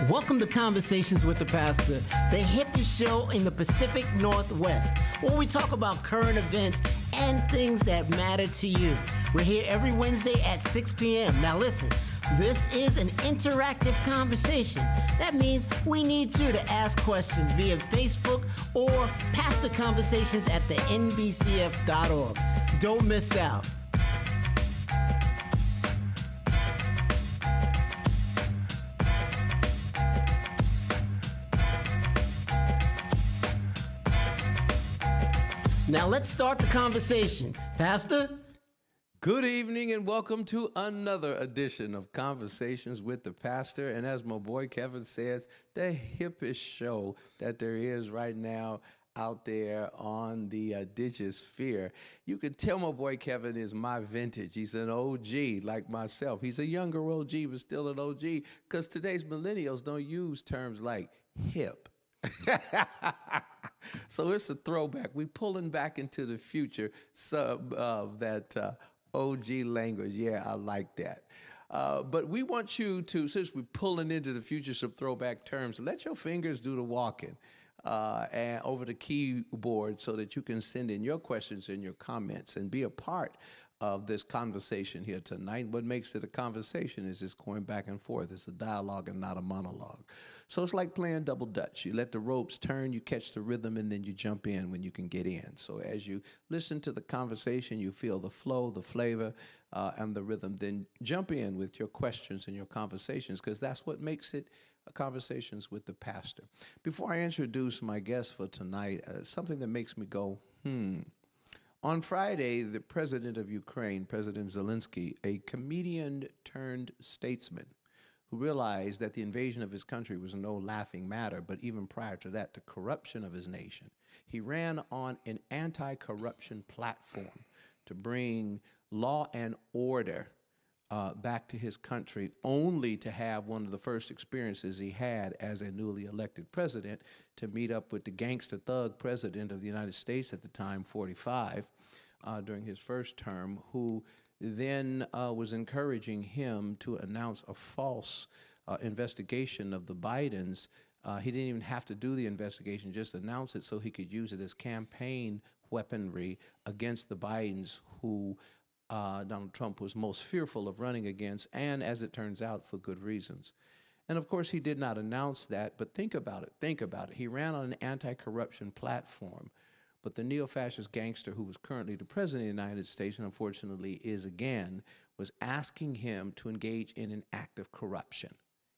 Welcome to Conversations with the Pastor, the hippest show in the Pacific Northwest, where we talk about current events and things that matter to you. We're here every Wednesday at 6 p.m. Now listen, this is an interactive conversation. That means we need you to ask questions via Facebook or pastorconversations at the NBCF.org. Don't miss out. Now let's start the conversation. Pastor? Good evening and welcome to another edition of Conversations with the Pastor. And as my boy Kevin says, the hippest show that there is right now out there on the digisphere. You can tell my boy Kevin is my vintage. He's an OG like myself. He's a younger OG, but still an OG, because today's millennials don't use terms like hip. So it's a throwback. We're pulling back into the future of that OG language. Yeah, I like that. But we want you to, since we're pulling into the future some throwback terms, let your fingers do the walking and over the keyboard so that you can send in your questions and your comments and be a part of this conversation here tonight. What makes it a conversation is it's going back and forth. It's a dialogue and not a monologue. So it's like playing double dutch. You let the ropes turn, you catch the rhythm, and then you jump in when you can get in. So as you listen to the conversation, you feel the flow, the flavor, and the rhythm. Then jump in with your questions and your conversations, because that's what makes it Conversations with the Pastor. Before I introduce my guest for tonight, something that makes me go, On Friday, the president of Ukraine, President Zelensky, a comedian turned statesman who realized that the invasion of his country was no laughing matter, but even prior to that, the corruption of his nation. He ran on an anti-corruption platform to bring law and order back to his country, only to have one of the first experiences he had as a newly elected president to meet up with the gangster thug president of the United States at the time, 45, during his first term, who then was encouraging him to announce a false investigation of the Bidens. He didn't even have to do the investigation, just announce it so he could use it as campaign weaponry against the Bidens, who Donald Trump was most fearful of running against, and as it turns out, for good reasons. And of course, he did not announce that, but think about it. He ran on an anti-corruption platform, but the neo-fascist gangster who was currently the president of the United States, and unfortunately is again, was asking him to engage in an act of corruption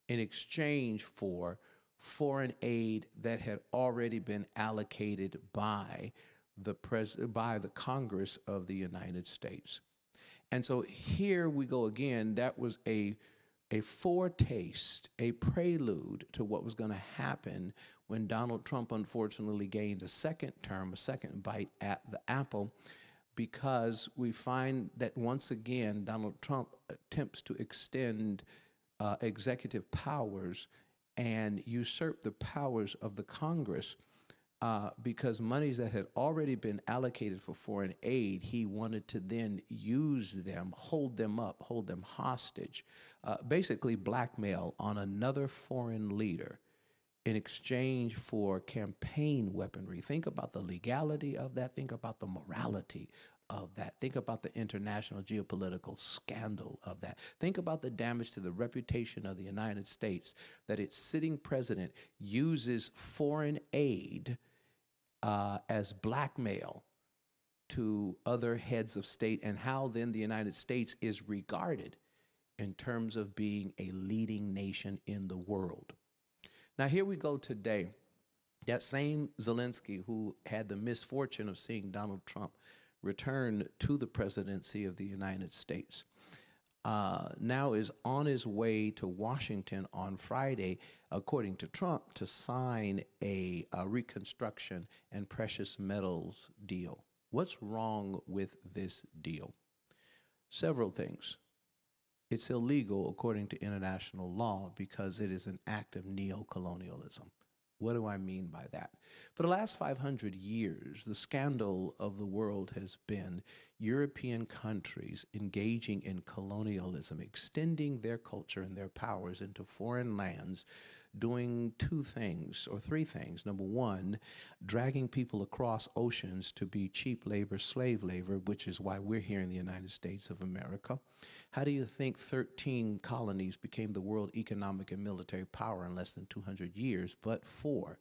in exchange for foreign aid that had already been allocated by the Congress of the United States. And so here we go again. That was a foretaste, a prelude to what was going to happen when Donald Trump unfortunately gained a second term, a second bite at the apple, because we find that once again, Donald Trump attempts to extend executive powers and usurp the powers of the Congress. Because monies that had already been allocated for foreign aid, he wanted to then use them, hold them up, hold them hostage, basically blackmail on another foreign leader in exchange for campaign weaponry. Think about the legality of that. Think about the morality of that. Think about the international geopolitical scandal of that. Think about the damage to the reputation of the United States that its sitting president uses foreign aid as blackmail to other heads of state, and how then the United States is regarded in terms of being a leading nation in the world. Now here we go today. That same Zelensky who had the misfortune of seeing Donald Trump return to the presidency of the United States now is on his way to Washington on Friday, according to Trump, to sign a reconstruction and precious metals deal. What's wrong with this deal? Several things. It's illegal according to international law because it is an act of neocolonialism. What do I mean by that? For the last 500 years, the scandal of the world has been European countries engaging in colonialism, extending their culture and their powers into foreign lands doing two things or three things. Number one, dragging people across oceans to be cheap labor, slave labor, which is why we're here in the United States of America. How do you think 13 colonies became the world economic and military power in less than 200 years, but for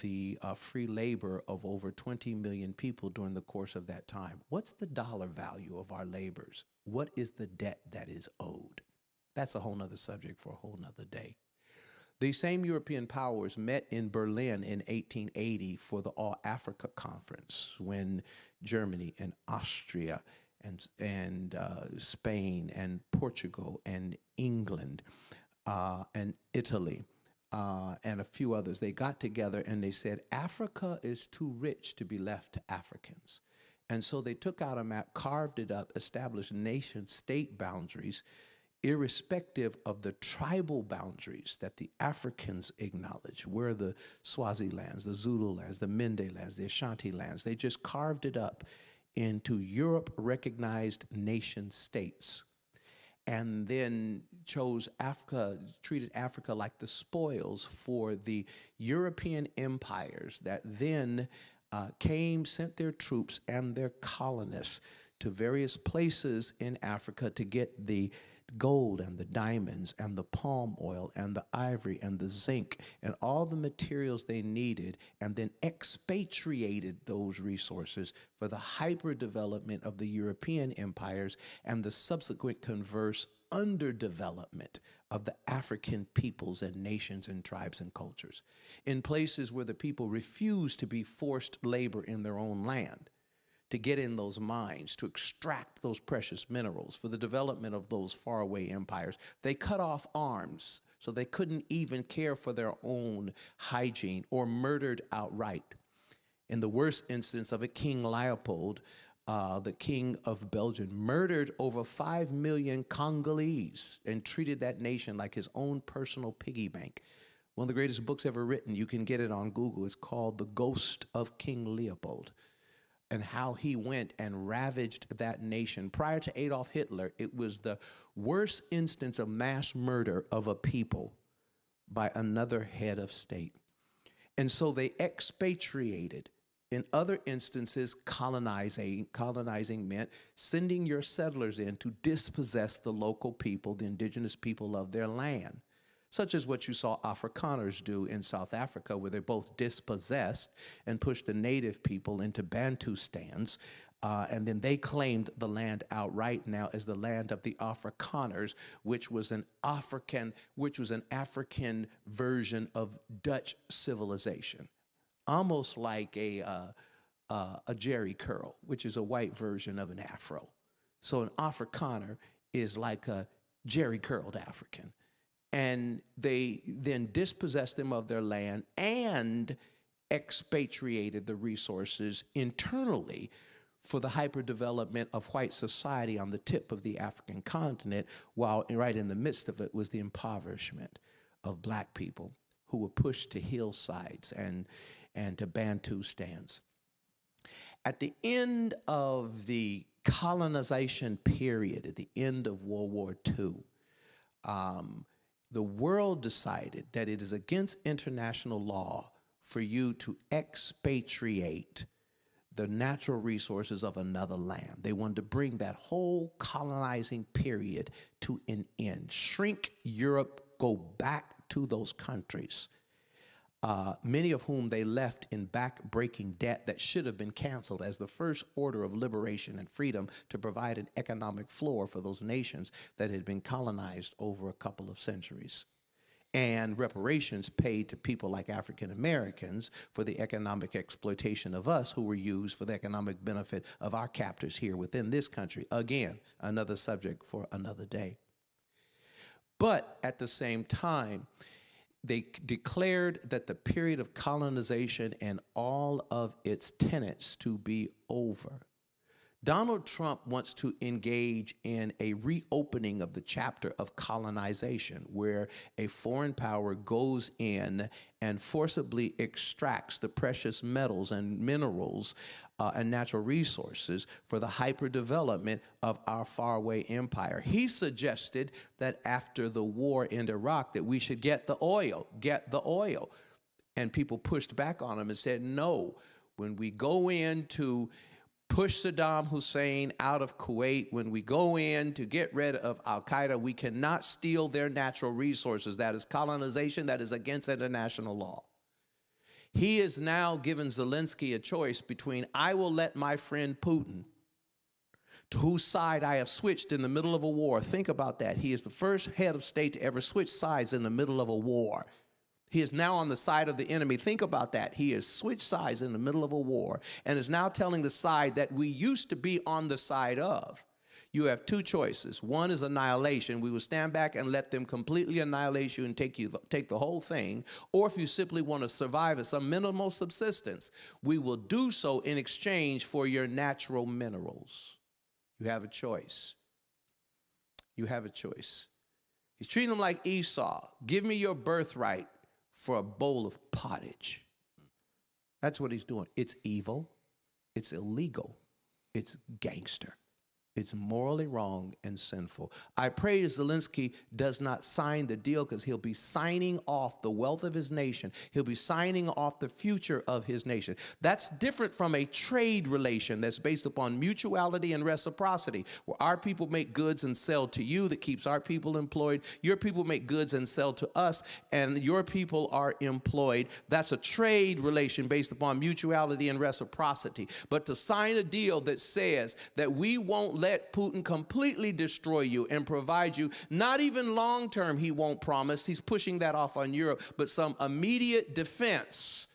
the free labor of over 20 million people during the course of that time? What's the dollar value of our labors? What is the debt that is owed? That's a whole nother subject for a whole nother day. These same European powers met in Berlin in 1880 for the All Africa Conference, when Germany and Austria and Spain and Portugal and England and Italy and a few others, they got together and they said, Africa is too rich to be left to Africans. And so they took out a map, carved it up, established nation-state boundaries, irrespective of the tribal boundaries that the Africans acknowledge, where the Swazi lands, the Zulu lands, the Mende lands, the Ashanti lands. They just carved it up into Europe-recognized nation-states, and then chose Africa, treated Africa like the spoils for the European empires that then sent their troops and their colonists to various places in Africa to get the gold and the diamonds and the palm oil and the ivory and the zinc and all the materials they needed, and then expatriated those resources for the hyper development of the European empires and the subsequent converse underdevelopment of the African peoples and nations and tribes and cultures in places where the people refused to be forced labor in their own land, to get in those mines, to extract those precious minerals for the development of those faraway empires. They cut off arms so they couldn't even care for their own hygiene, or murdered outright. In the worst instance of it, King Leopold, the king of Belgium, murdered over 5 million Congolese and treated that nation like his own personal piggy bank. One of the greatest books ever written, you can get it on Google, it's called The Ghost of King Leopold, and how he went and ravaged that nation. Prior to Adolf Hitler, it was the worst instance of mass murder of a people by another head of state. And so they expatriated. In other instances, colonizing meant sending your settlers in to dispossess the local people, the indigenous people of their land, such as what you saw Afrikaners do in South Africa, where they both dispossessed and pushed the native people into Bantustans, and then they claimed the land outright now as the land of the Afrikaners, which was an African version of Dutch civilization, almost like a Jerry curl, which is a white version of an afro. So an Afrikaner is like a Jerry curled African. And they then dispossessed them of their land and expatriated the resources internally for the hyper-development of white society on the tip of the African continent, while right in the midst of it was the impoverishment of black people who were pushed to hillsides and to Bantustans. At the end of the colonization period, at the end of World War II, the world decided that it is against international law for you to expatriate the natural resources of another land. They wanted to bring that whole colonizing period to an end. Shrink Europe, go back to those countries, many of whom they left in back-breaking debt that should have been canceled as the first order of liberation and freedom to provide an economic floor for those nations that had been colonized over a couple of centuries. And reparations paid to people like African Americans for the economic exploitation of us, who were used for the economic benefit of our captors here within this country. Again, another subject for another day. But at the same time, they declared that the period of colonization and all of its tenets to be over. Donald Trump wants to engage in a reopening of the chapter of colonization, where a foreign power goes in and forcibly extracts the precious metals and minerals and natural resources for the hyper-development of our faraway empire. He suggested that after the war in Iraq that we should get the oil. And people pushed back on him and said, no, when we go in to push Saddam Hussein out of Kuwait, when we go in to get rid of Al-Qaeda, we cannot steal their natural resources. That is colonization. That is against international law. He has now given Zelensky a choice between, I will let my friend Putin, to whose side I have switched in the middle of a war. Think about that. He is the first head of state to ever switch sides in the middle of a war. He is now on the side of the enemy. Think about that. He has switched sides in the middle of a war and is now telling the side that we used to be on the side of. You have two choices. One is annihilation. We will stand back and let them completely annihilate you and take the whole thing. Or if you simply want to survive at some minimal subsistence, we will do so in exchange for your natural minerals. You have a choice. You have a choice. He's treating them like Esau. Give me your birthright for a bowl of pottage. That's what he's doing. It's evil. It's illegal. It's gangster. It's morally wrong and sinful. I pray Zelensky does not sign the deal, because he'll be signing off the wealth of his nation. He'll be signing off the future of his nation. That's different from a trade relation that's based upon mutuality and reciprocity, where our people make goods and sell to you. That keeps our people employed. Your people make goods and sell to us, and your people are employed. That's a trade relation based upon mutuality and reciprocity. But to sign a deal that says that we won't let Putin completely destroy you and provide you, not even long term, he won't promise. He's pushing that off on Europe, but some immediate defense,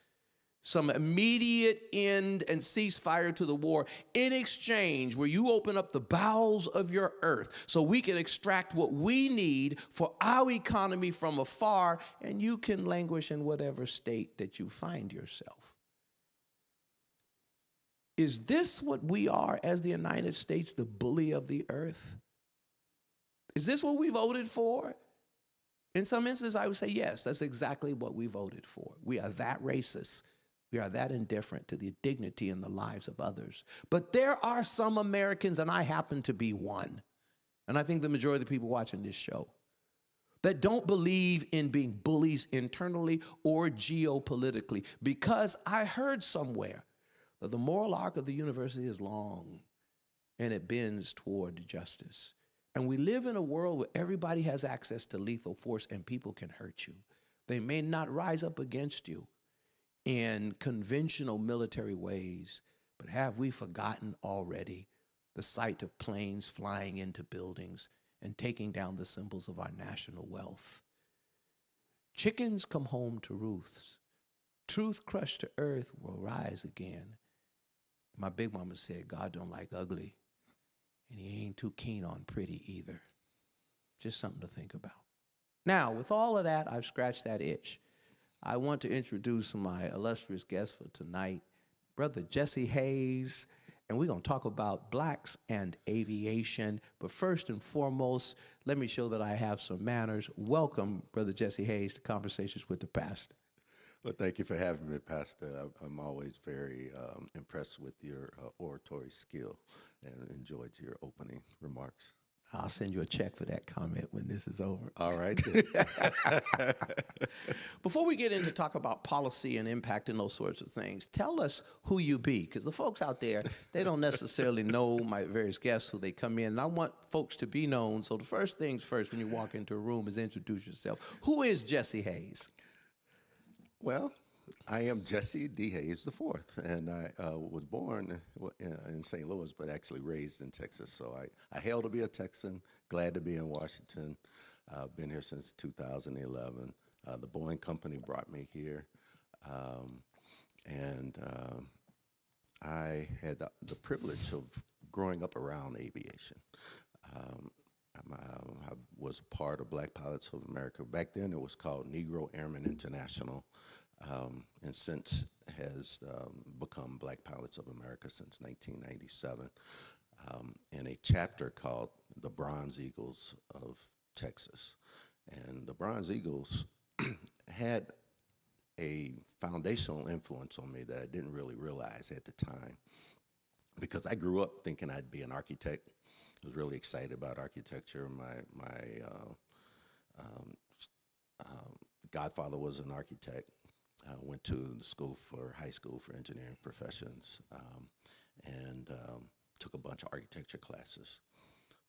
some immediate end and ceasefire to the war in exchange, where you open up the bowels of your earth so we can extract what we need for our economy from afar, and you can languish in whatever state that you find yourself. Is this what we are as the United States, the bully of the earth? Is this what we voted for? In some instances, I would say yes, that's exactly what we voted for. We are that racist. We are that indifferent to the dignity and the lives of others. But there are some Americans, and I happen to be one, and I think the majority of the people watching this show, that don't believe in being bullies internally or geopolitically, because I heard somewhere that the moral arc of the university is long and it bends toward justice. And we live in a world where everybody has access to lethal force and people can hurt you. They may not rise up against you in conventional military ways, but have we forgotten already the sight of planes flying into buildings and taking down the symbols of our national wealth? Chickens come home to roosts. Truth crushed to earth will rise again. My big mama said, God don't like ugly, and he ain't too keen on pretty either. Just something to think about. Now, with all of that, I've scratched that itch. I want to introduce my illustrious guest for tonight, Brother Jesse Hayes, and we're going to talk about blacks and aviation. But first and foremost, let me show that I have some manners. Welcome, Brother Jesse Hayes, to Conversations with the Pastor. Well, thank you for having me, Pastor. I'm always very impressed with your oratory skill and enjoyed your opening remarks. I'll send you a check for that comment when this is over. All right. Before we get into talk about policy and impact and those sorts of things, tell us who you be, because the folks out there, they don't necessarily know my various guests who they come in, and I want folks to be known. So the first things first when you walk into a room is introduce yourself. Who is Jesse Hayes? Well, I am Jesse D. Hayes IV, and I was born in St. Louis, but actually raised in Texas. So I hail to be a Texan, glad to be in Washington. I've been here since 2011. The Boeing Company brought me here, and I had the privilege of growing up around aviation. I was a part of Black Pilots of America. Back then it was called Negro Airmen International, and since has become Black Pilots of America since 1997, and a chapter called the Bronze Eagles of Texas. And the Bronze Eagles had a foundational influence on me that I didn't really realize at the time, because I grew up thinking I'd be an architect. I was really excited about architecture. My godfather was an architect. I went to the high school for engineering professions, and took a bunch of architecture classes.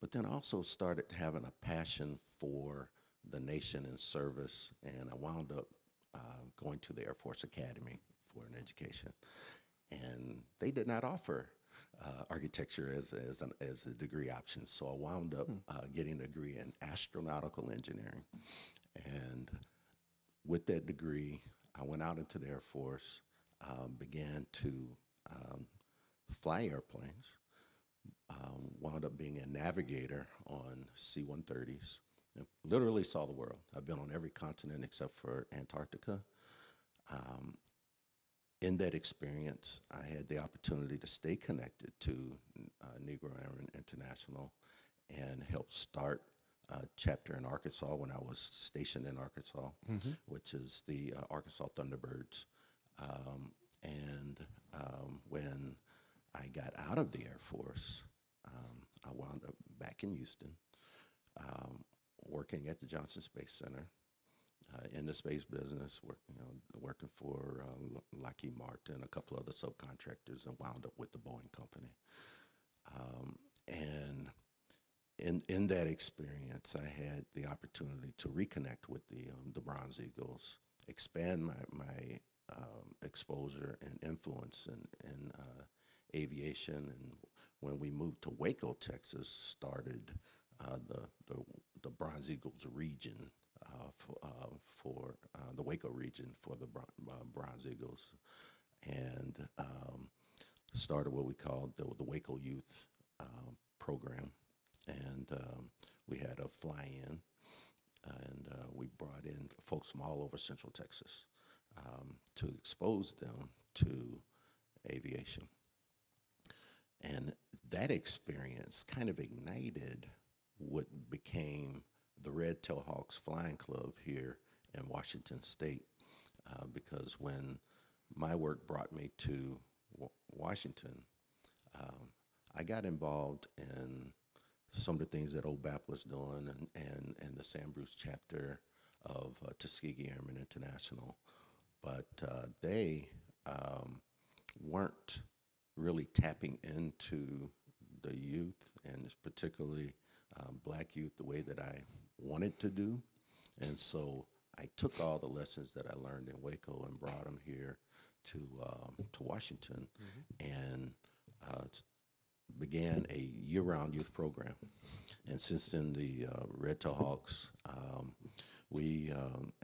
But then also started having a passion for the nation and service, and I wound up going to the Air Force Academy for an education. And they did not offer architecture as a degree option, so I wound up getting a degree in astronautical engineering. And with that degree, I went out into the Air Force, began to fly airplanes, wound up being a navigator on C-130s, and literally saw the world. I've been on every continent except for Antarctica. In that experience, I had the opportunity to stay connected to Negro Airmen International and help start a chapter in Arkansas when I was stationed in Arkansas, which is the Arkansas Thunderbirds. When I got out of the Air Force, I wound up back in Houston, working at the Johnson Space Center, in the space business, working for Lockheed Martin, a couple other subcontractors, and wound up with the Boeing company. And in that experience, I had the opportunity to reconnect with the Bronze Eagles, expand my exposure and influence in aviation, and when we moved to Waco, Texas, started the Bronze Eagles region for the Waco region for the Bronze Eagles, and started what we called the Waco Youth program, and we had a fly-in, and we brought in folks from all over Central Texas to expose them to aviation. And that experience kind of ignited what became the Red Tail Hawks Flying Club here in Washington State, because when my work brought me to Washington, I got involved in some of the things that OBAP was doing, and the San Bruce chapter of Tuskegee Airmen International, but they weren't really tapping into the youth, and particularly black youth, the way that I wanted to do. And so I took all the lessons that I learned in Waco and brought them here to Washington, and began a year-round youth program. And since then, the Red Tail Hawks, we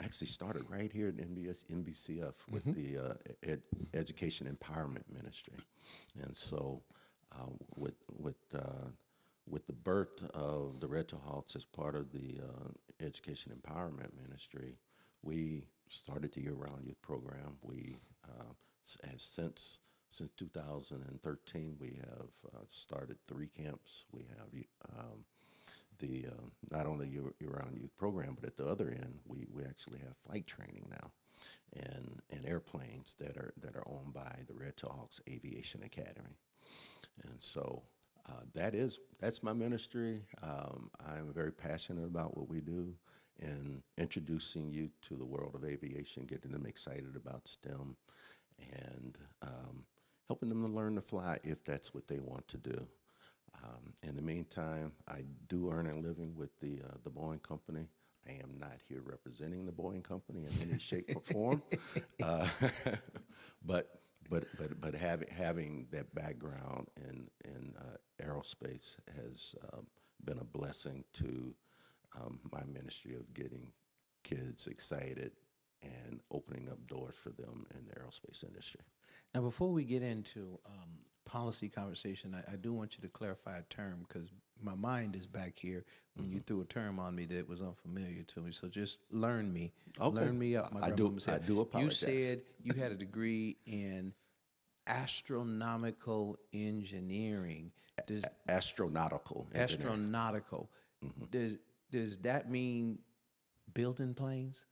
actually started right here at NBCF with the Education Empowerment Ministry. And so with the birth of the Red Tail Hawks as part of the Education Empowerment Ministry, we started the year-round youth program. We have since 2013, we have started 3 camps. We have not only year-round youth program, but at the other end, we actually have flight training now, and airplanes that are owned by the Red Tail Hawks Aviation Academy. And so that's my ministry. I'm very passionate about what we do and introducing youth to the world of aviation, getting them excited about STEM, and helping them to learn to fly if that's what they want to do. In the meantime, I do earn a living with the Boeing company. I am not here representing the Boeing company in any shape or form, but having that background in aerospace has been a blessing to my ministry of getting kids excited and opening up doors for them in the aerospace industry. Now, before we get into policy conversation, I do want you to clarify a term, because my mind is back here when you threw a term on me that was unfamiliar to me. So just learn me. Okay. Learn me up. I do apologize. You said you had a degree in astronomical engineering. Astronautical engineering. Astronautical. Does that mean building planes?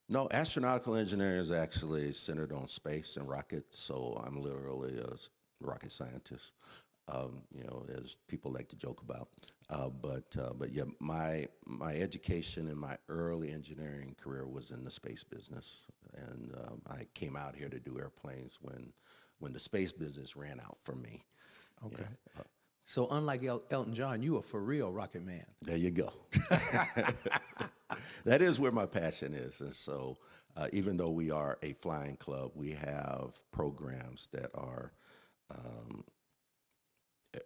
No, astronautical engineering is actually centered on space and rockets. So I'm literally a rocket scientist. As people like to joke about. But yeah, my education and my early engineering career was in the space business, and I came out here to do airplanes when the space business ran out for me. Okay. So unlike Elton John, you are for real rocket man. There you go. That is where my passion is. And so even though we are a flying club, we have programs that are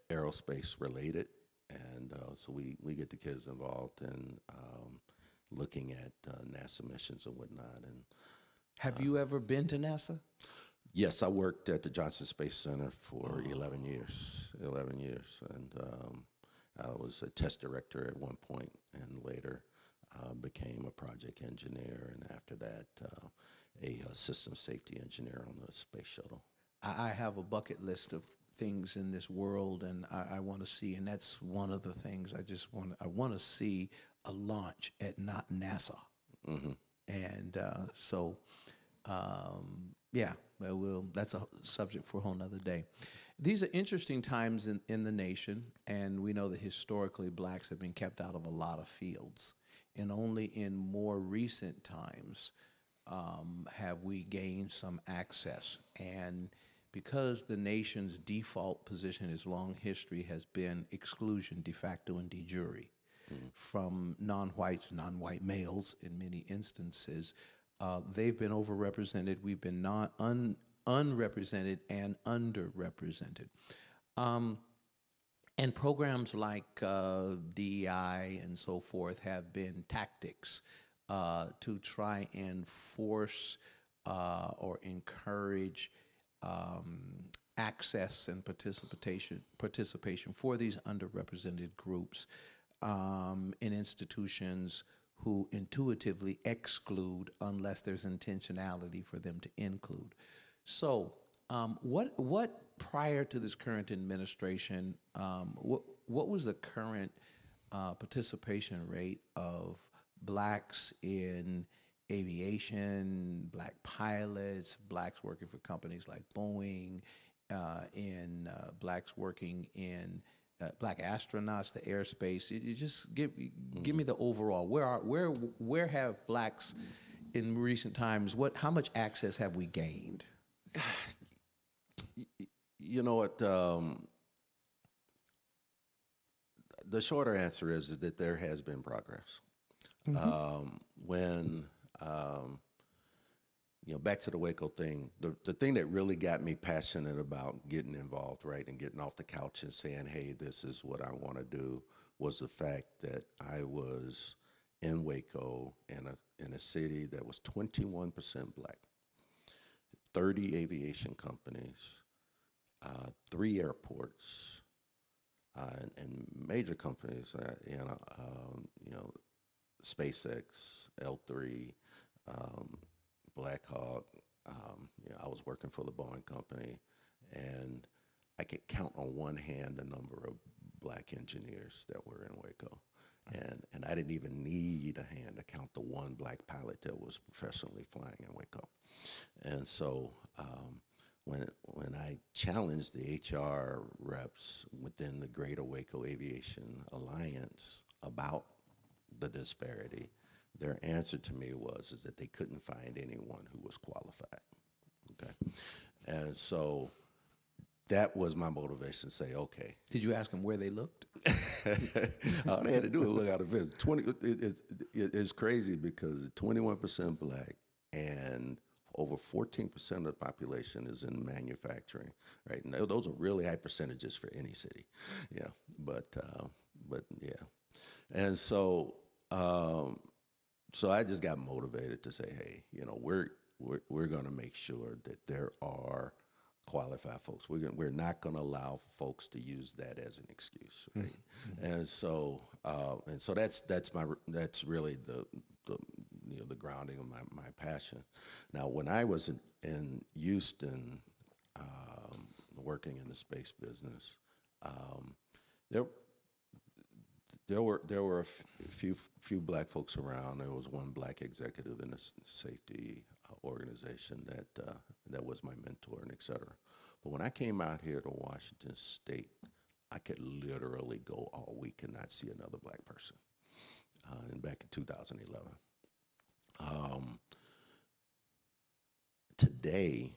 aerospace related. And so we get the kids involved in looking at NASA missions and whatnot. And Have you ever been to NASA? yes, I worked at the Johnson Space Center for 11 years. 11 years. And I was a test director at one point, and later became a project engineer, and after that, a system safety engineer on the space shuttle. I have a bucket list of things in this world, and I want to see, and that's one of the things I want to see a launch at not NASA. Mm-hmm. And yeah, that's a subject for a whole nother day. These are interesting times in the nation, and we know that historically blacks have been kept out of a lot of fields. And only in more recent times have we gained some access. And because the nation's default position is long history has been exclusion de facto and de jure from non-whites, non-white males in many instances, they've been overrepresented. We've been unrepresented and underrepresented. And programs like DEI and so forth have been tactics to try and force or encourage access and participation for these underrepresented groups in institutions who intuitively exclude unless there's intentionality for them to include. So what prior to this current administration, what was the current participation rate of blacks in aviation, black pilots, blacks working for companies like Boeing, in blacks working in black astronauts, the airspace? You just give me the overall. Where have blacks in recent times? How much access have we gained? You know what? The shorter answer is that there has been progress. When back to the Waco thing, the thing that really got me passionate about getting involved, right, and getting off the couch and saying, hey, this is what I want to do, was the fact that I was in Waco in a city that was 21% black, 30 aviation companies, 3 airports, and major companies, SpaceX, L3, Black Hawk. I was working for the Boeing company, and I could count on one hand the number of black engineers that were in Waco. And I didn't even need a hand to count the one black pilot that was professionally flying in Waco. And so when I challenged the HR reps within the Greater Waco Aviation Alliance about the disparity, their answer to me was that they couldn't find anyone who was qualified. Okay, and so that was my motivation to say, okay. Did you ask them where they looked? All they had to do was look out of business. It's crazy because 21% black and over 14% of the population is in manufacturing, right? And those are really high percentages for any city, yeah. But yeah, and so so I just got motivated to say, hey, we're going to make sure that there are qualified folks. We're not going to allow folks to use that as an excuse, right? Mm-hmm. And so that's really the grounding of my passion. Now, when I was in Houston, working in the space business, there there were a few black folks around. There was one black executive in the safety organization that was my mentor and et cetera. But when I came out here to Washington State, I could literally go all week and not see another black person. And back in 2011. Today,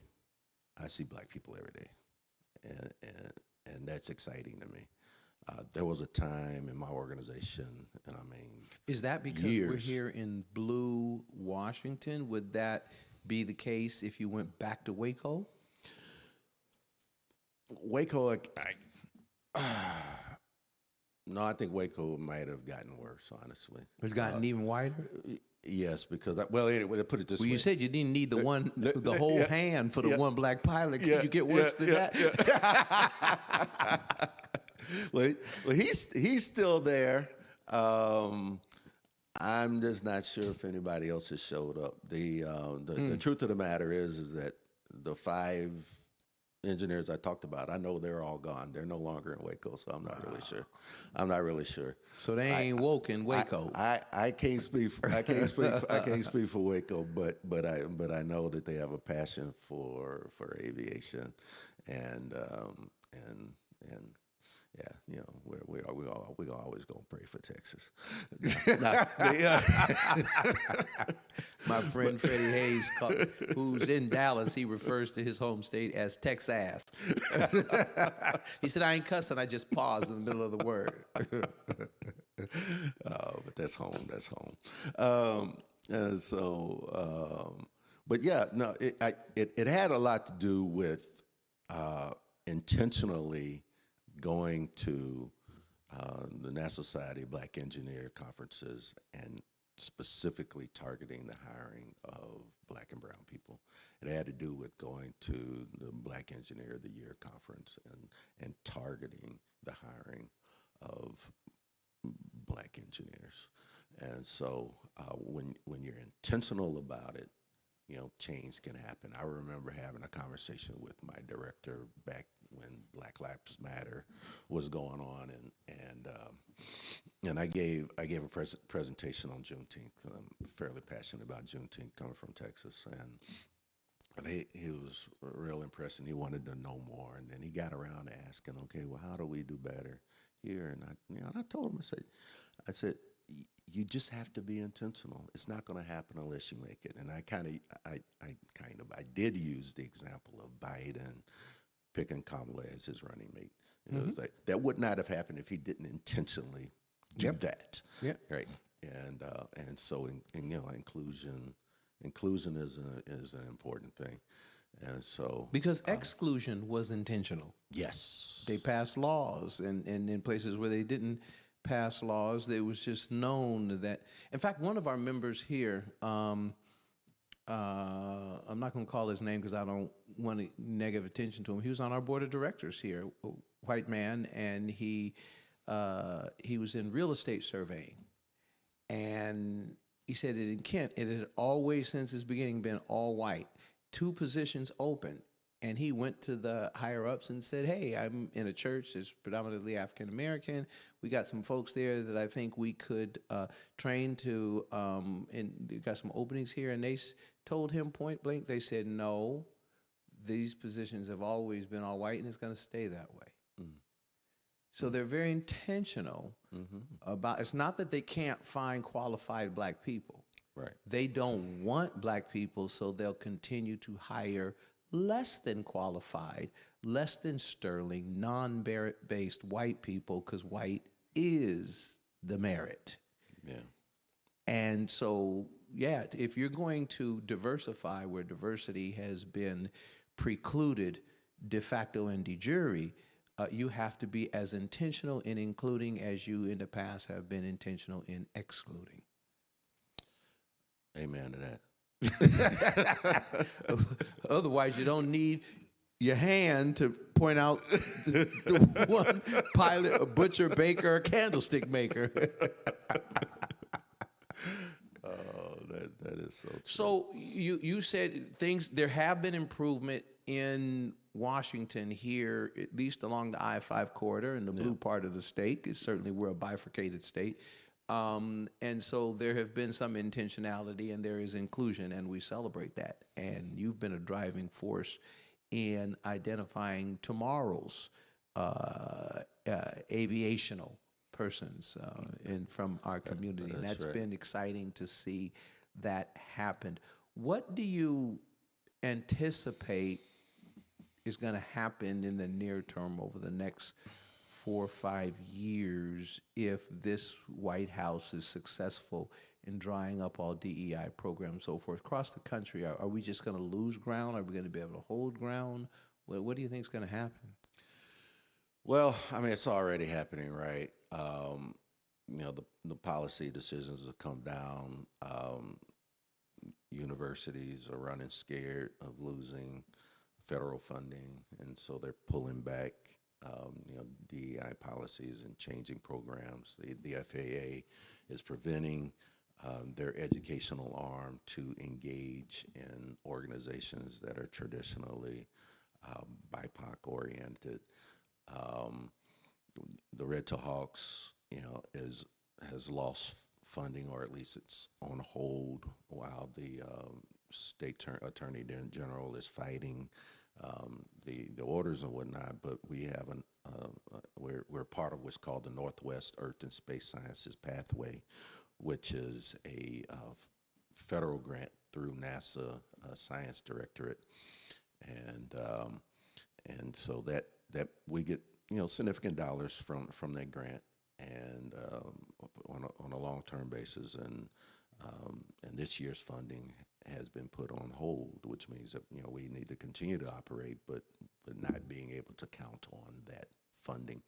I see black people every day, and that's exciting to me. There was a time in my organization, and I mean, is that because we're here in Blue, Washington? Would that be the case if you went back to Waco? Waco, no, I think Waco might have gotten worse, honestly. It's gotten even wider? Yes, because, anyway, put it this way. Well, you said you didn't need the whole hand for the one black pilot. Could you get worse than that? Yeah. well, he's still there. I'm just not sure if anybody else has showed up. The truth of the matter is that the 5 engineers I talked about, I know they're all gone. They're no longer in Waco, so I'm not really sure. So they ain't woke in Waco. I can't speak. I can't speak for Waco, but I know that they have a passion for aviation, and yeah, we always gonna pray for Texas. My friend Freddie Hayes, who's in Dallas, he refers to his home state as Texas. He said, "I ain't cussing. I just paused in the middle of the word." But that's home. That's home. And so, but yeah, no, it had a lot to do with intentionally going to the National Society of Black Engineer conferences and specifically targeting the hiring of black and brown people. It had to do with going to the Black Engineer of the Year conference and targeting the hiring of black engineers. And so when you're intentional about it, change can happen. I remember having a conversation with my director back when Black Lives Matter was going on, and I gave a presentation on Juneteenth. I'm fairly passionate about Juneteenth, coming from Texas, and he was real impressed, and he wanted to know more. And then he got around to asking, okay, well, how do we do better here? And I told him, I said, you just have to be intentional. It's not going to happen unless you make it. And I did use the example of Biden picking Kamala as his running mate. It was like, that would not have happened if he didn't intentionally do that. Yeah. Right. And so inclusion is an important thing. And so because exclusion was intentional. Yes. They passed laws, and in places where they didn't pass laws, it was just known that. In fact, one of our members here, I'm not going to call his name because I don't want to negative attention to him. He was on our board of directors here, a white man, and he was in real estate surveying. And he said that in Kent, it had always, since its beginning, been all white. 2 positions open. And he went to the higher-ups and said, hey, I'm in a church that's predominantly African-American. We got some folks there that I think we could train to, and got some openings here. And they told him point blank, they said, no, these positions have always been all white, and it's going to stay that way. So they're very intentional about, it's not that they can't find qualified black people. Right. They don't want black people, so they'll continue to hire less than qualified, less than sterling, non-merit-based white people, because white is the merit. Yeah. And so, yeah, if you're going to diversify where diversity has been precluded de facto and de jure, you have to be as intentional in including as you in the past have been intentional in excluding. Amen to that. Otherwise, you don't need your hand to point out the one pilot, a butcher, baker, a candlestick maker. Oh, that is so true. So you said things, there have been improvement in Washington here, at least along the I-5 corridor in the blue part of the state, because certainly we're a bifurcated state. And so there have been some intentionality and there is inclusion, and we celebrate that. And you've been a driving force in identifying tomorrow's aviational persons from our community. And that's been exciting to see that happen. What do you anticipate is going to happen in the near term over the next 4 or 5 years if this White House is successful in drying up all DEI programs, so forth, across the country? Are we just going to lose ground? Are we going to be able to hold ground? What do you think is going to happen? Well, I mean, it's already happening, right? The policy decisions have come down. Universities are running scared of losing federal funding, and so they're pulling back, DEI policies and changing programs. The FAA is preventing their educational arm to engage in organizations that are traditionally BIPOC oriented. The Red to Hawks, has lost funding, or at least it's on hold, while the state attorney general is fighting the orders and whatnot. But we haven't. We're part of what's called the Northwest Earth and Space Sciences Pathway, which is a federal grant through NASA Science Directorate, and so that we get significant dollars from that grant, and on a long-term basis, and this year's funding has been put on hold, which means that we need to continue to operate, but not being able to count on that funding.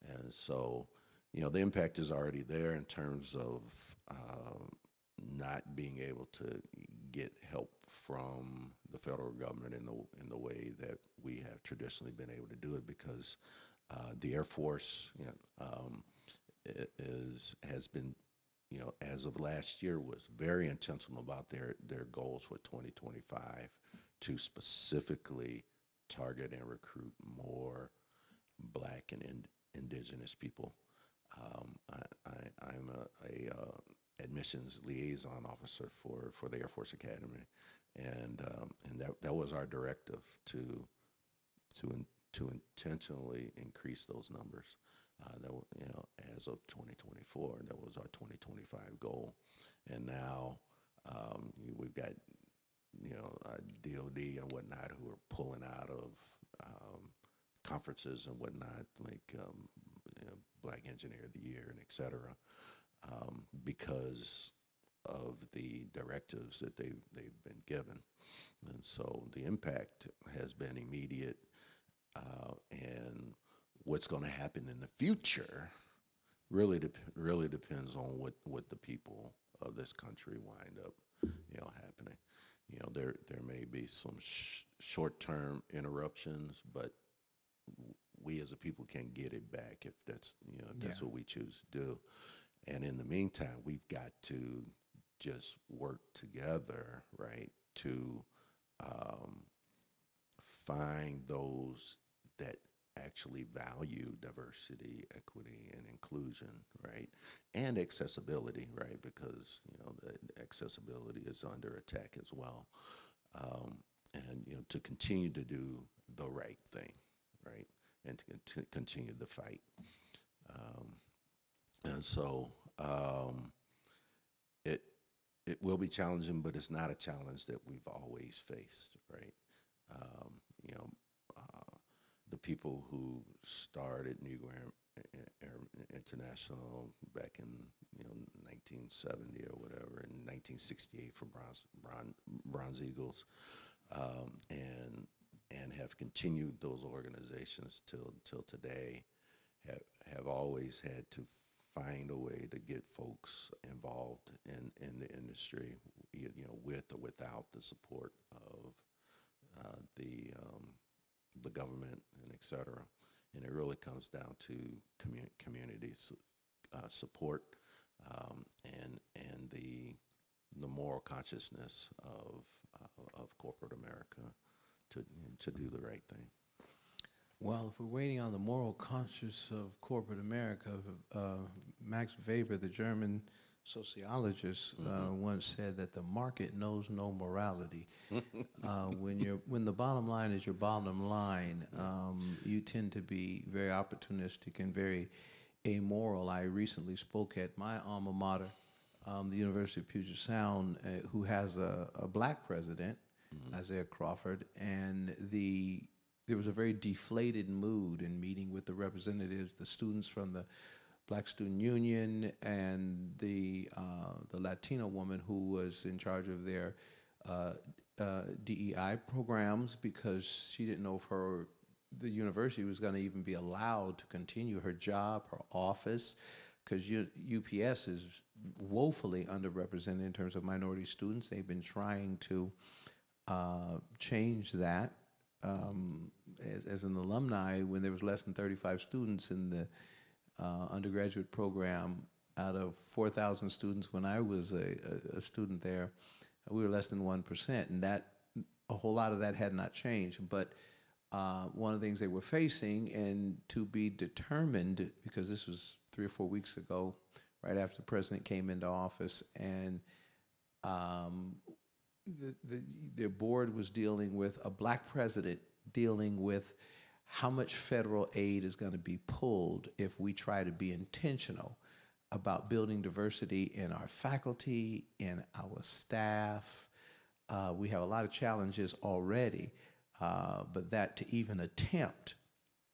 And so the impact is already there in terms of not being able to get help from the federal government in the way that we have traditionally been able to do it, because the Air Force has been, as of last year, was very intentional about their goals for 2025 to specifically target and recruit more Black and indigenous people. I'm a admissions liaison officer for the Air Force Academy, and that was our directive to intentionally increase those numbers. As of 2024, that was our 2025 goal, and now we've got DOD and whatnot who are pulling out of conferences and whatnot, like Black Engineer of the Year and et cetera, because of the directives that they've been given. And so the impact has been immediate, and what's going to happen in the future really depends on what the people of this country wind up happening. There may be some short-term interruptions, but we as a people can get it back if that's that's what we choose to do. And in the meantime, we've got to just work together, right, to find those that actually value diversity, equity, and inclusion, right, and accessibility, right, because the accessibility is under attack as well, and to continue to do the right thing, right, and to continue the fight, and so it will be challenging, but it's not a challenge that we've always faced, right. The people who started Negro Air International back in 1970 or whatever, in 1968 for Bronze Eagles, and have continued those organizations till today, have always had to find a way to get folks involved in the industry, with or without the support of the government and et cetera. And it really comes down to community support, and the moral consciousness of corporate America to do the right thing. Well, if we're waiting on the moral conscience of corporate America, Max Weber, the German sociologist, once said that the market knows no morality. When the bottom line is your bottom line, you tend to be very opportunistic and very amoral. I recently spoke at my alma mater, the University of Puget Sound, who has a black president, Isaiah Crawford, and there was a very deflated mood in meeting with the representatives, the students from the Black Student Union, and the Latino woman who was in charge of their DEI programs, because she didn't know if the university was going to even be allowed to continue her job, her office, because UPS is woefully underrepresented in terms of minority students. They've been trying to change that. As an alumni, when there was less than 35 students in the undergraduate program out of 4,000 students when I was a student there, we were less than 1%, and a whole lot of that had not changed. But one of the things they were facing, and to be determined, because this was 3 or 4 weeks ago, right after the president came into office, and their board was dealing with a black president, dealing with how much federal aid is going to be pulled if we try to be intentional about building diversity in our faculty, in our staff. We have a lot of challenges already, but that to even attempt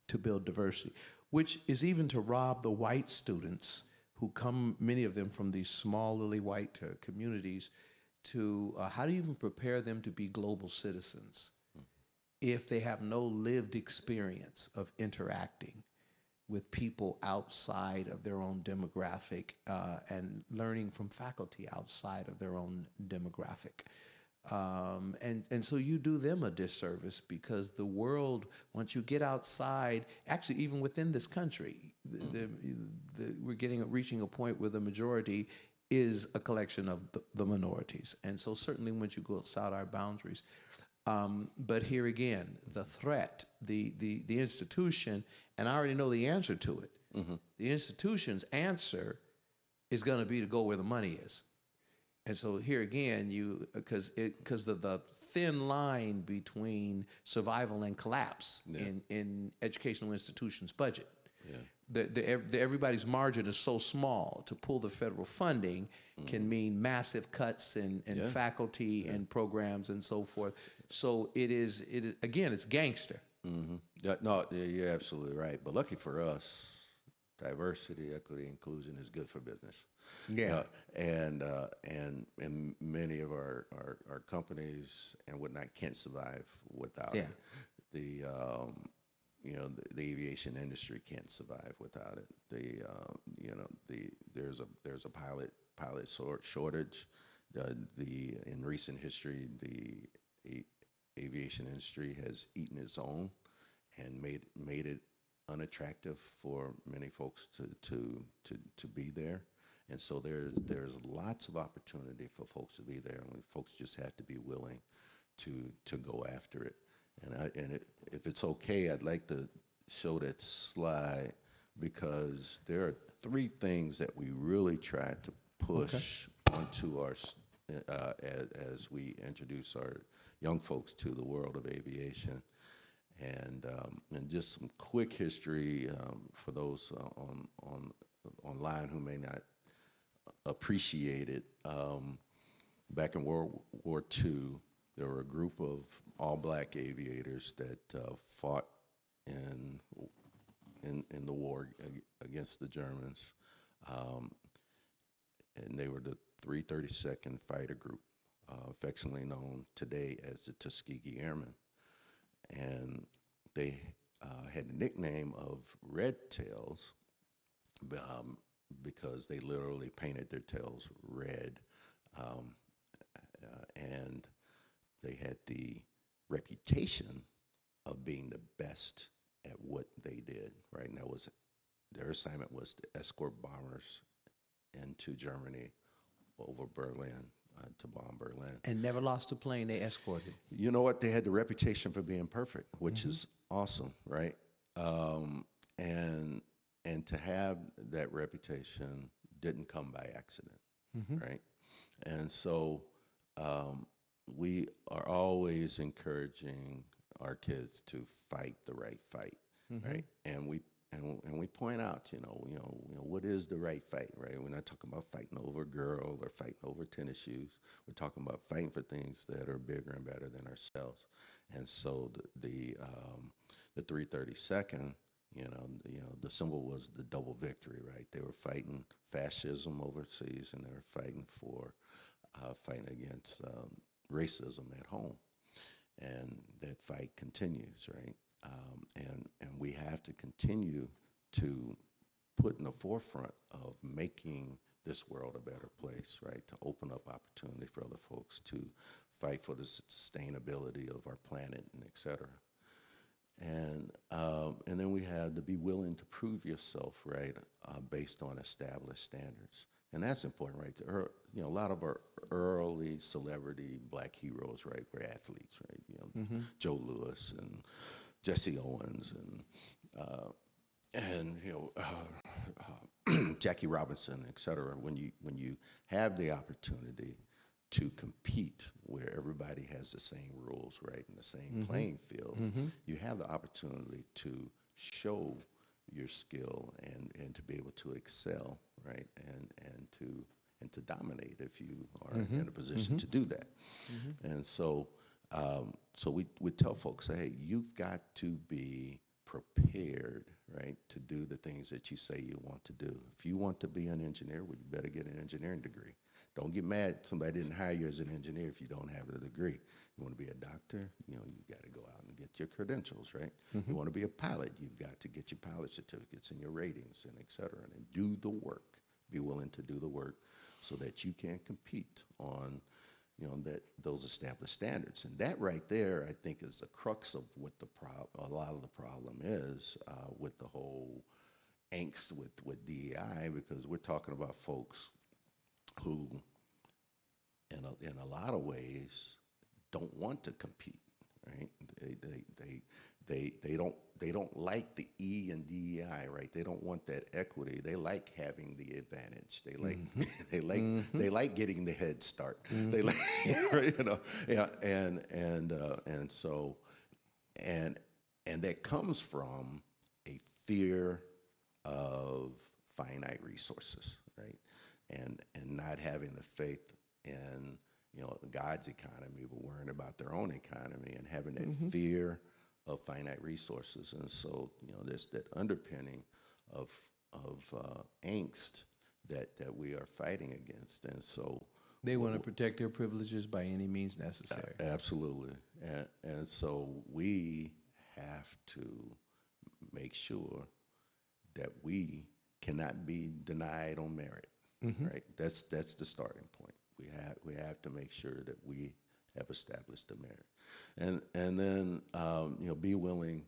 to build diversity, which is even to rob the white students who come, many of them from these small, lily white communities, to how do you even prepare them to be global citizens if they have no lived experience of interacting with people outside of their own demographic and learning from faculty outside of their own demographic. And so you do them a disservice, because the world, once you get outside, actually even within this country, we're reaching a point where the majority is a collection of the minorities. And so certainly once you go outside our boundaries, but here again, the threat, the institution, and I already know the answer to it. The institution's answer is going to be to go where the money is. And so here again, because the thin line between survival and collapse in educational institutions' budget. Everybody's margin is so small. To pull the federal funding can mean massive cuts in faculty and programs and so forth. So it is again, it's gangster. No, you're absolutely right. But lucky for us, diversity, equity, inclusion is good for business. Yeah. And many of our companies and whatnot can't survive without it. The aviation industry can't survive without it. There's a pilot shortage. In recent history, the aviation industry has eaten its own and made it unattractive for many folks to be there. And so there's lots of opportunity for folks to be there, and folks just have to be willing to go after it. And if it's okay, I'd like to show that slide, because there are 3 things that we really try to push onto our as we introduce our young folks to the world of aviation. And just some quick history for those online who may not appreciate it. Back in World War II, there were a group of all-black aviators that fought in the war against the Germans, and they were the 332nd Fighter Group, affectionately known today as the Tuskegee Airmen. And they had the nickname of Red Tails because they literally painted their tails red, and they had the reputation of being the best at what they did, right? And their assignment was to escort bombers into Germany over Berlin to bomb Berlin. And never lost a plane they escorted. You know what? They had the reputation for being perfect, which is awesome, right? And to have that reputation didn't come by accident, right? And so we are always encouraging our kids to fight the right fight, right? And we point out, what is the right fight, right? We're not talking about fighting over a girl or fighting over tennis shoes. We're talking about fighting for things that are bigger and better than ourselves. And so the 332nd, the symbol was the double victory, right? They were fighting fascism overseas, and they were fighting against racism at home. And that fight continues, right? And we have to continue to put in the forefront of making this world a better place, right? To open up opportunity for other folks, to fight for the sustainability of our planet, and et cetera. And then we have to be willing to prove yourself, right, based on established standards. And that's important, right? A lot of our early celebrity black heroes, right, were athletes, right? Joe Louis and Jesse Owens and Jackie Robinson, et cetera. When you have the opportunity to compete where everybody has the same rules, right, and the same playing field, you have the opportunity to show your skill and to be able to excel, right, and to dominate if you are in a position to do that. And so we tell folks, hey, you've got to be prepared, right, to do the things that you say you want to do. If you want to be an engineer, well, you better get an engineering degree. Don't get mad somebody didn't hire you as an engineer if you don't have a degree. You want to be a doctor, you got to go out and get your credentials, right? You want to be a pilot, you've got to get your pilot certificates and your ratings and et cetera, and do the work. Be willing to do the work so that you can compete on those established standards. And that right there, I think, is the crux of what a lot of the problem is with the whole angst with DEI, because we're talking about folks who, in a lot of ways, don't want to compete, right? They don't like the E in DEI, right? They don't want that equity. They like having the advantage. They like they like getting the head start. They like and that comes from a fear of finite resources, right? And not having the faith in God's economy, but worrying about their own economy and having that fear of finite resources. And so there's that underpinning of angst that we are fighting against. And so they want to protect their privileges by any means necessary. Absolutely. And so we have to make sure that we cannot be denied on merit. Right? That's the starting point. We have to make sure that we have established the merit, and then be willing,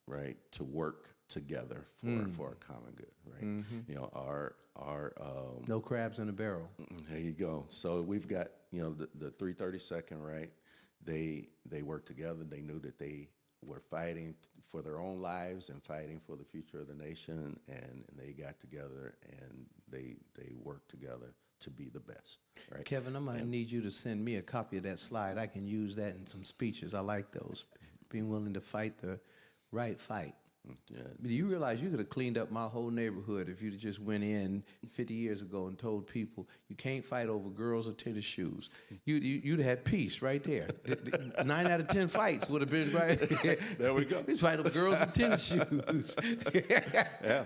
right, to work together for a common good, right? Our no crabs in a barrel. There you go. So we've got the 332nd, right? They worked together. They knew that they were fighting for their own lives and fighting for the future of the nation, and they got together and they worked together to be the best, right? Kevin, I'm going to need you to send me a copy of that slide. I can use that in some speeches. I like those. Being willing to fight the right fight. Yeah. Do you realize you could have cleaned up my whole neighborhood if you'd just went in 50 years ago and told people you can't fight over girls or tennis shoes? You'd have had peace right there. 9 out of 10 fights would have been right. There we go. Just fight over girls and tennis shoes. Yeah.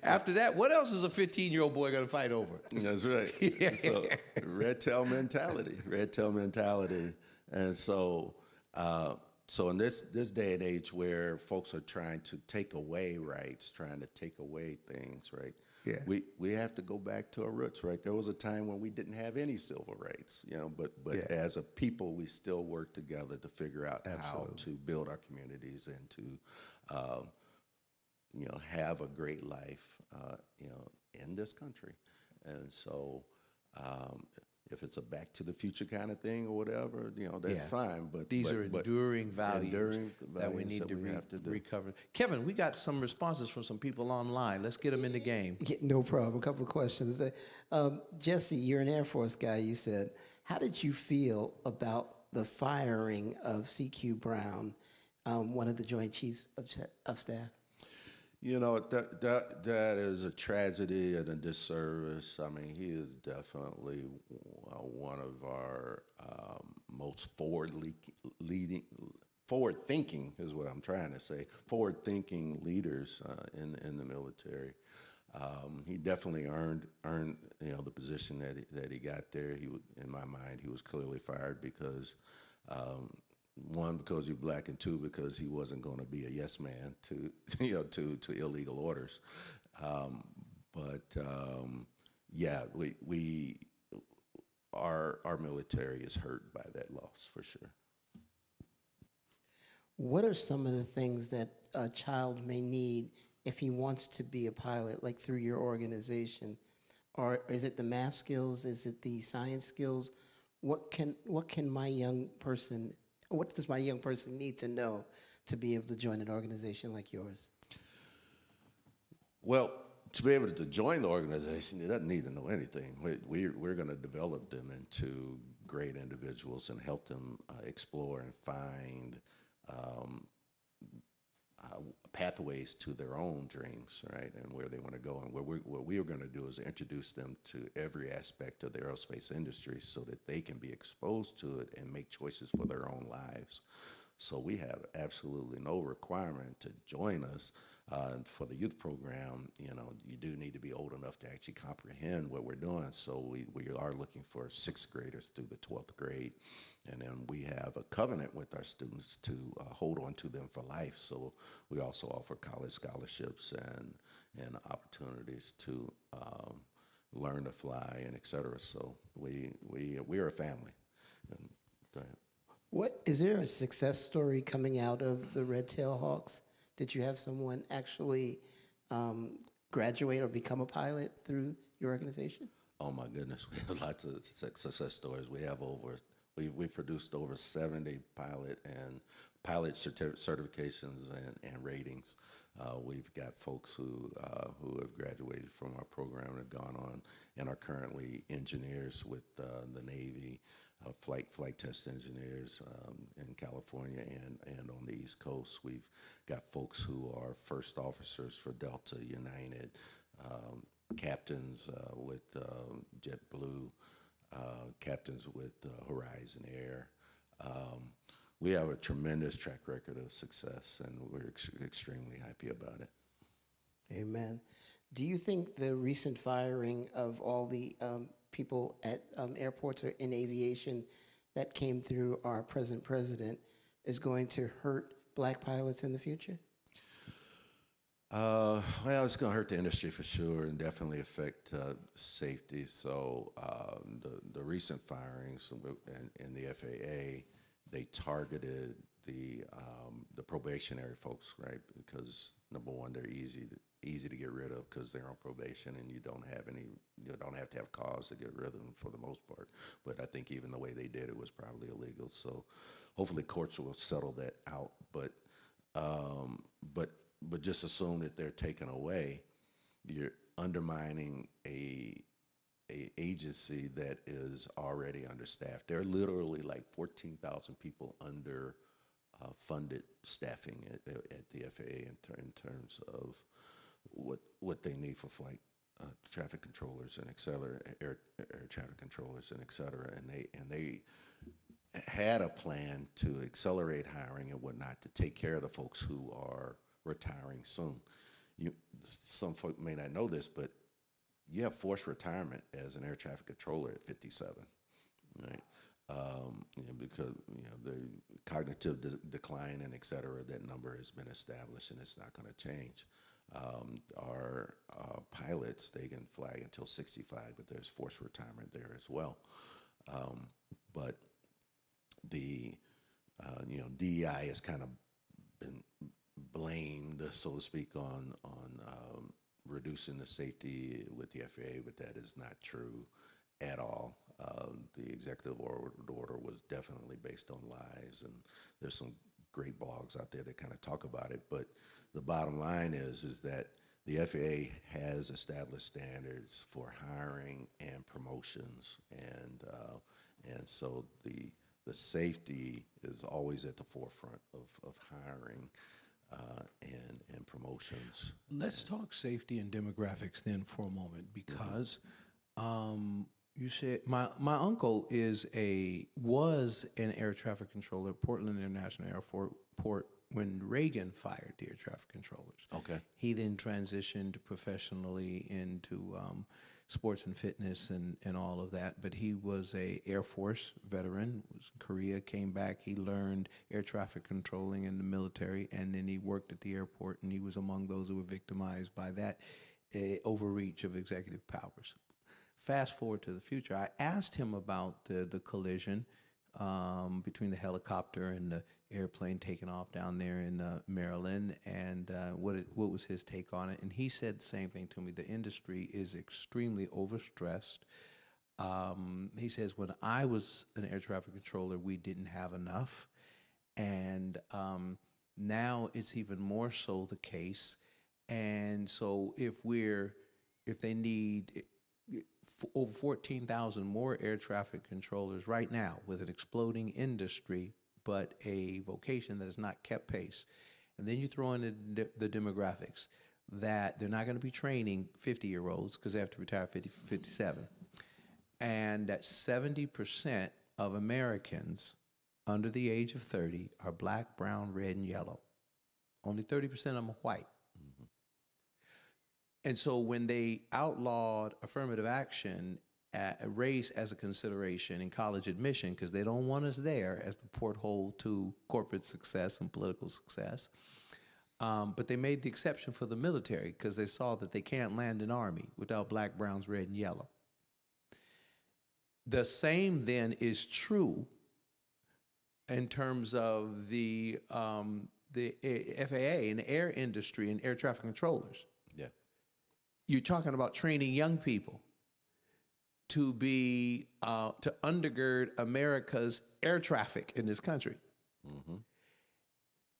After that, what else is a 15-year-old boy going to fight over? That's right. So red tail mentality. And so so in this day and age where folks are trying to take away rights, trying to take away things, right? Yeah. We have to go back to our roots, right? There was a time when we didn't have any civil rights, but Yeah. as a people, we still work together to figure out Absolutely. how to build our communities and to, have a great life, in this country. And so, if it's a Back to the Future kind of thing or whatever, that's fine. But these are enduring values that we need to have to do. recover. Kevin, we got some responses from some people online. Let's get them in the game. Yeah, no problem. A couple of questions. Jesse, you're an Air Force guy. You said, how did you feel about the firing of C.Q. Brown, one of the Joint Chiefs of Staff? That is a tragedy and a disservice. I mean, he is definitely one of our most forward-thinking is what I'm trying to say, forward-thinking leaders in the military. He definitely earned the position that he got there. In my mind, he was clearly fired because. One, because you're black, and two, because he wasn't going to be a yes man to illegal orders. Our military is hurt by that loss for sure. What are some of the things that a child may need if he wants to be a pilot, like through your organization? Or is it the math skills? Is it the science skills? What does my young person need to know to be able to join an organization like yours? Well, to be able to join the organization, it doesn't need to know anything. We're going to develop them into great individuals and help them explore and find pathways to their own dreams, right, and where they want to go. And what we are going to do is introduce them to every aspect of the aerospace industry so that they can be exposed to it and make choices for their own lives. So we have absolutely no requirement to join us. For the youth program, you do need to be old enough to actually comprehend what we're doing. So we are looking for 6th graders through the 12th grade. And then we have a covenant with our students to hold on to them for life. So we also offer college scholarships and opportunities to learn to fly and et cetera. So we're a family. And go ahead. Is there a success story coming out of the Red Tail Hawks? Did you have someone actually graduate or become a pilot through your organization? Oh my goodness, we have lots of success stories. We produced over 70 pilot certifications and ratings. We've got folks who have graduated from our program and have gone on and are currently engineers with the Navy, flight test engineers in California and on the East Coast. We've got folks who are first officers for Delta United, captains with JetBlue, captains with Horizon Air. We have a tremendous track record of success, and we're extremely happy about it. Amen. Do you think the recent firing of all the people at airports or in aviation that came through our present president is going to hurt black pilots in the future? Well, it's going to hurt the industry for sure and definitely affect safety. So the recent firings in the FAA, they targeted the probationary folks, right? Because number one, they're easy to get rid of because they're on probation, and you don't have to have cause to get rid of them for the most part. But I think even the way they did it was probably illegal. So hopefully courts will settle that out. But just assume that they're taken away, you're undermining a agency that is already understaffed. There are literally like 14,000 people under funded staffing at the FAA in terms of what they need for flight traffic controllers and et cetera, air traffic controllers and et cetera, and they had a plan to accelerate hiring and whatnot to take care of the folks who are retiring soon. Some folk may not know this, but you have forced retirement as an air traffic controller at 57, right? Because the cognitive decline and et cetera, that number has been established and it's not going to change. Our pilots, they can fly until 65, but there's forced retirement there as well. But the DEI has kind of been blamed, so to speak, on reducing the safety with the FAA, but that is not true at all. The executive order was definitely based on lies, and there's some great blogs out there that kind of talk about it. But the bottom line is that the FAA has established standards for hiring and promotions, and so the safety is always at the forefront of hiring and promotions. Let's talk safety and demographics then for a moment, because you said my uncle was an air traffic controller at Portland International Airport when Reagan fired the air traffic controllers. Okay. He then transitioned professionally into sports and fitness and all of that. But he was a Air Force veteran, was in Korea, came back. He learned air traffic controlling in the military, and then he worked at the airport, and he was among those who were victimized by that overreach of executive powers. Fast forward to the future, I asked him about the collision between the helicopter and the airplane taking off down there in Maryland, and what was his take on it. And he said the same thing to me. The industry is extremely overstressed. He says, when I was an air traffic controller, we didn't have enough. And now it's even more so the case. And so if they need over 14,000 more air traffic controllers right now with an exploding industry, but a vocation that has not kept pace. And then you throw in the demographics that they're not going to be training 50-year-olds because they have to retire 57. And that 70% of Americans under the age of 30 are black, brown, red, and yellow. Only 30% of them are white. And so when they outlawed affirmative action, race as a consideration in college admission, because they don't want us there as the porthole to corporate success and political success, but they made the exception for the military because they saw that they can't land an army without black, browns, red, and yellow. The same then is true in terms of the FAA and the air industry and air traffic controllers. Yeah. You're talking about training young people to be to undergird America's air traffic in this country. Mm-hmm.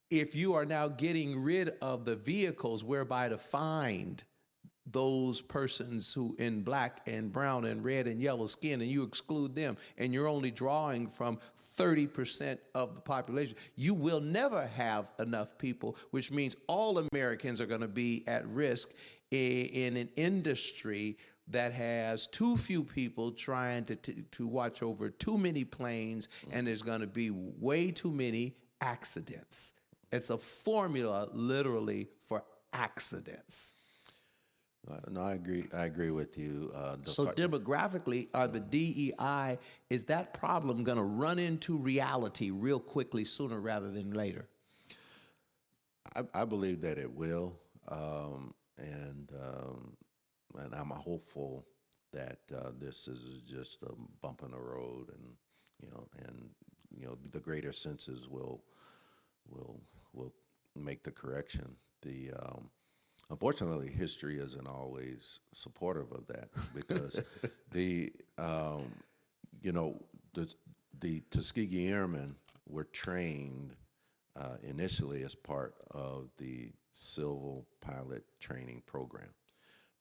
If you are now getting rid of the vehicles whereby to find those persons who in black and brown and red and yellow skin, and you exclude them, and you're only drawing from 30% of the population, you will never have enough people, which means all Americans are going to be at risk in an industry that has too few people trying to watch over too many planes, and there's going to be way too many accidents. It's a formula, literally, for accidents. No, I agree with you. So demographically, the DEI, is that problem going to run into reality real quickly sooner rather than later? I believe that it will, and I'm hopeful that this is just a bump in the road, and the greater senses will make the correction. Unfortunately, history isn't always supportive of that because the Tuskegee Airmen were trained initially as part of the civil pilot training program.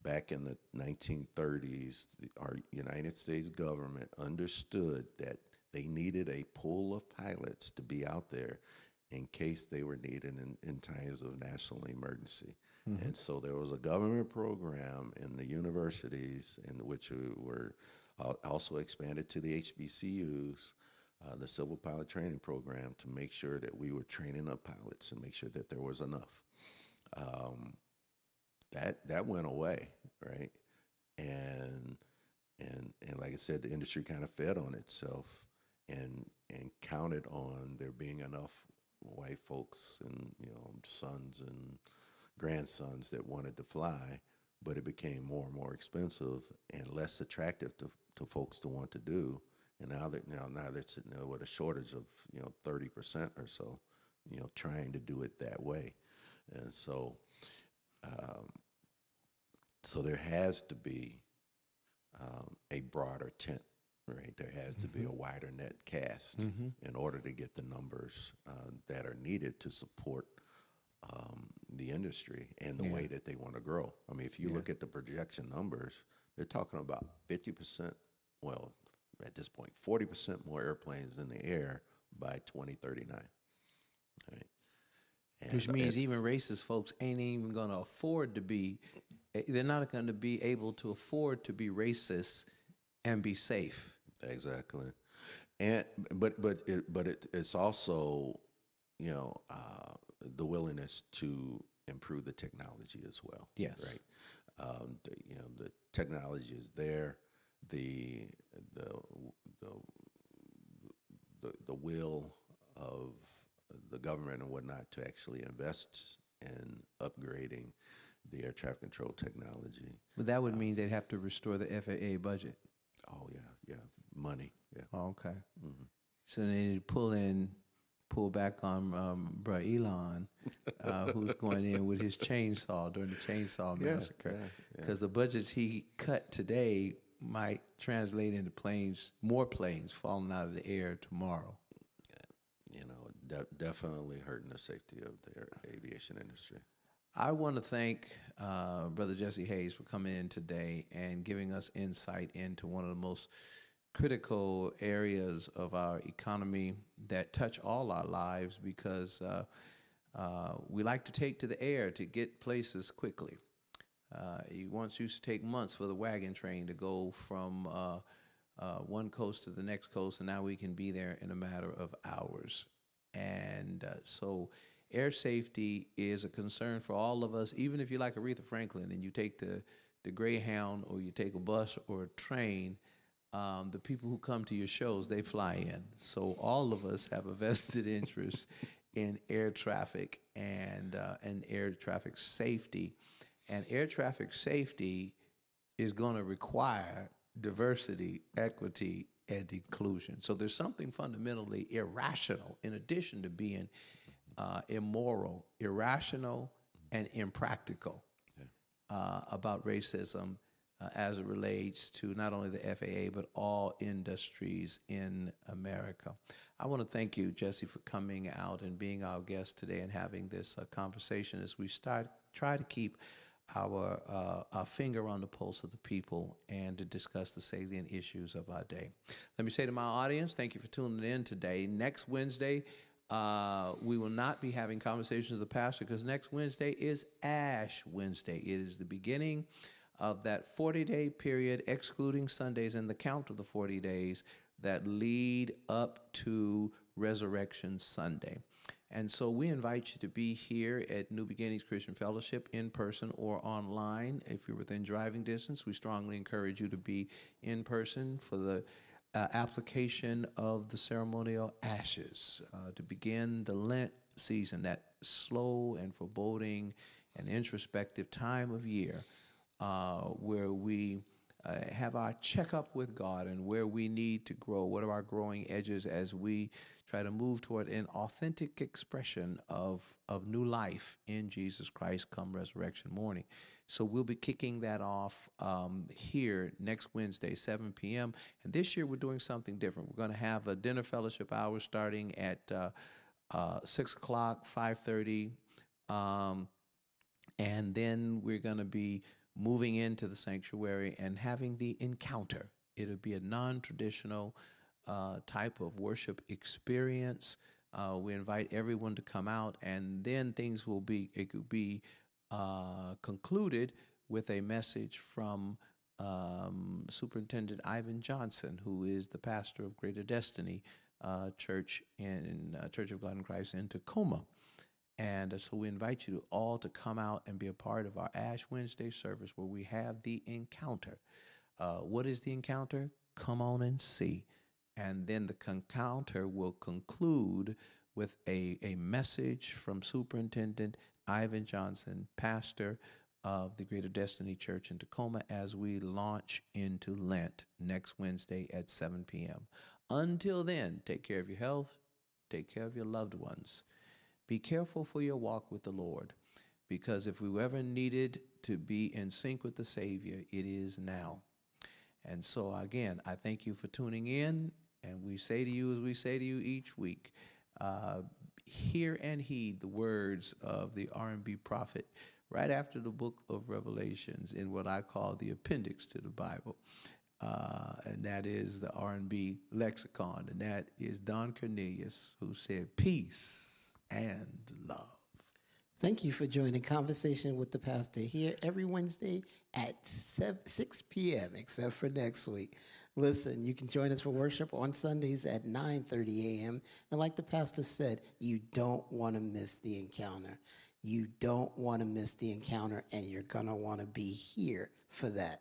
Back in the 1930s, our United States government understood that they needed a pool of pilots to be out there in case they were needed in times of national emergency. Mm-hmm. And so there was a government program in the universities in which were also expanded to the HBCUs, the Civil Pilot Training Program, to make sure that we were training up pilots and make sure that there was enough. That went away, right? And like I said, the industry kind of fed on itself and counted on there being enough white folks and sons and grandsons that wanted to fly, but it became more and more expensive and less attractive to folks to want to do. And now they're sitting there with a shortage of 30% or so, trying to do it that way. And so so there has to be a broader tent, right? There has to be a wider net cast in order to get the numbers that are needed to support the industry and the way that they want to grow. I mean, if you look at the projection numbers, they're talking about 50%, well, at this point, 40% more airplanes in the air by 2039. Right? And, Which means even racist folks ain't even going to afford to be, they're not going to be able to afford to be racist and be safe. Exactly. And it's also, you know, the willingness to improve the technology as well. Yes. Right. The technology is there. The will of the government and whatnot to actually invest in upgrading the air traffic control technology. But that would mean they'd have to restore the FAA budget. Oh yeah, money. Yeah. Oh, okay. Mm-hmm. So they need to pull back on bruh Elon, who's going in with his chainsaw during the chainsaw massacre, because the budgets he cut today might translate into more planes falling out of the air tomorrow. You know, definitely hurting the safety of the aviation industry. I want to thank Brother Jesse Hayes for coming in today and giving us insight into one of the most critical areas of our economy that touch all our lives, because we like to take to the air to get places quickly. It once used to take months for the wagon train to go from one coast to the next coast, and now we can be there in a matter of hours. And so air safety is a concern for all of us. Even if you're like Aretha Franklin and you take the Greyhound or you take a bus or a train, the people who come to your shows, they fly in. So all of us have a vested interest in air traffic and air traffic safety. And air traffic safety is going to require diversity, equity, and inclusion. So there's something fundamentally irrational, in addition to being immoral, irrational, and impractical about racism as it relates to not only the FAA, but all industries in America. I want to thank you, Jesse, for coming out and being our guest today and having this conversation as we try to keep our finger on the pulse of the people and to discuss the salient issues of our day. Let me say to my audience, thank you for tuning in today. Next Wednesday, we will not be having Conversations with the Pastor, because next Wednesday is Ash Wednesday. It is the beginning of that 40-day period, excluding Sundays, and the count of the 40 days that lead up to Resurrection Sunday. And so we invite you to be here at New Beginnings Christian Fellowship in person or online. If you're within driving distance, we strongly encourage you to be in person for the application of the ceremonial ashes to begin the Lent season, that slow and foreboding and introspective time of year where we have our checkup with God and where we need to grow. What are our growing edges as we try to move toward an authentic expression of new life in Jesus Christ come resurrection morning? So we'll be kicking that off here next Wednesday, 7 p.m. And this year we're doing something different. We're going to have a dinner fellowship hour starting at 6 o'clock, 5:30. And then we're going to be moving into the sanctuary and having the encounter. It'll be a non-traditional type of worship experience. We invite everyone to come out, and then it could be concluded with a message from Superintendent Ivan Johnson, who is the pastor of Greater Destiny Church in Church of God in Christ in Tacoma. And so we invite you all to come out and be a part of our Ash Wednesday service where we have the encounter. What is the encounter? Come on and see. And then the encounter will conclude with a message from Superintendent Ivan Johnson, pastor of the Greater Destiny Church in Tacoma, as we launch into Lent next Wednesday at 7 p.m. Until then, take care of your health, take care of your loved ones. Be careful for your walk with the Lord, because if we ever needed to be in sync with the Savior, it is now. And so, again, I thank you for tuning in. And we say to you, as we say to you each week, hear and heed the words of the R&B prophet right after the book of Revelations in what I call the appendix to the Bible. And that is the R&B lexicon. And that is Don Cornelius, who said, peace and love. Thank you for joining Conversation with the Pastor here every Wednesday at 6 p.m., except for next week. Listen, you can join us for worship on Sundays at 9:30 a.m. And like the pastor said, you don't want to miss the encounter. You don't want to miss the encounter, and you're going to want to be here for that.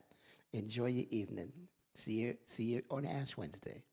Enjoy your evening. See you on Ash Wednesday.